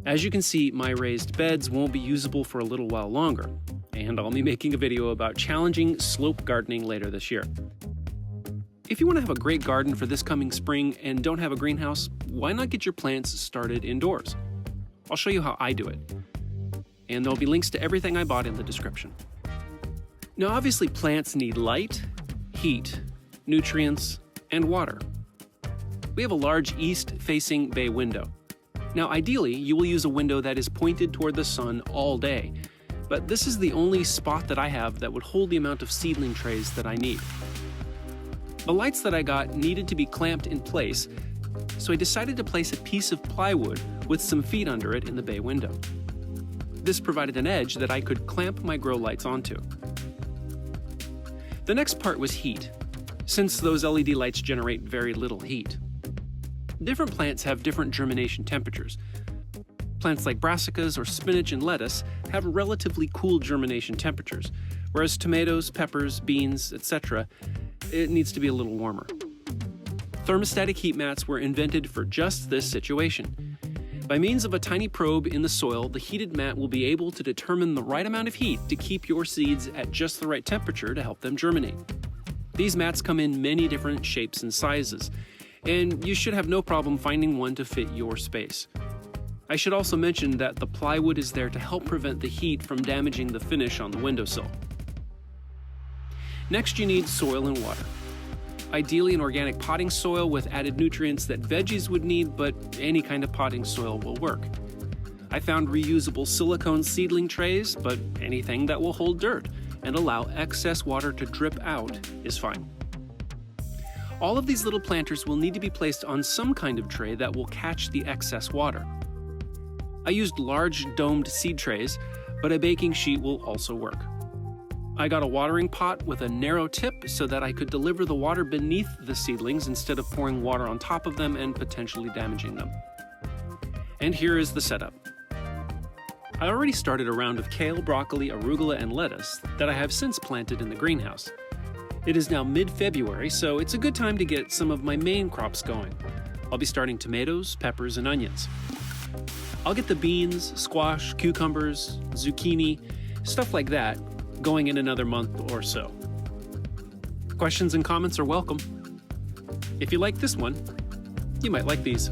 As you can see, my raised beds won't be usable for a little while longer, and I'll be making a video about challenging slope gardening later this year. If you want to have a great garden for this coming spring and don't have a greenhouse, why not get your plants started indoors? I'll show you how I do it. And there'll be links to everything I bought in the description. Now obviously plants need light, heat, nutrients, and water. We have a large east-facing bay window. Now ideally, you will use a window that is pointed toward the sun all day, but this is the only spot that I have that would hold the amount of seedling trays that I need. The lights that I got needed to be clamped in place, so I decided to place a piece of plywood with some feet under it in the bay window. This provided an edge that I could clamp my grow lights onto. The next part was heat, since those LED lights generate very little heat. Different plants have different germination temperatures. Plants like brassicas or spinach and lettuce have relatively cool germination temperatures, whereas tomatoes, peppers, beans, etc., it needs to be a little warmer. Thermostatic heat mats were invented for just this situation. By means of a tiny probe in the soil, the heated mat will be able to determine the right amount of heat to keep your seeds at just the right temperature to help them germinate. These mats come in many different shapes and sizes, and you should have no problem finding one to fit your space. I should also mention that the plywood is there to help prevent the heat from damaging the finish on the windowsill. Next, you need soil and water. Ideally an organic potting soil with added nutrients that veggies would need, but any kind of potting soil will work. I found reusable silicone seedling trays, but anything that will hold dirt and allow excess water to drip out is fine. All of these little planters will need to be placed on some kind of tray that will catch the excess water. I used large domed seed trays, but a baking sheet will also work. I got a watering pot with a narrow tip so that I could deliver the water beneath the seedlings instead of pouring water on top of them and potentially damaging them. And here is the setup. I already started a round of kale, broccoli, arugula, and lettuce that I have since planted in the greenhouse. It is now mid-February, so it's a good time to get some of my main crops going. I'll be starting tomatoes, peppers, and onions. I'll get the beans, squash, cucumbers, zucchini, stuff like that, going in another month or so. Questions and comments are welcome. If you like this one, you might like these.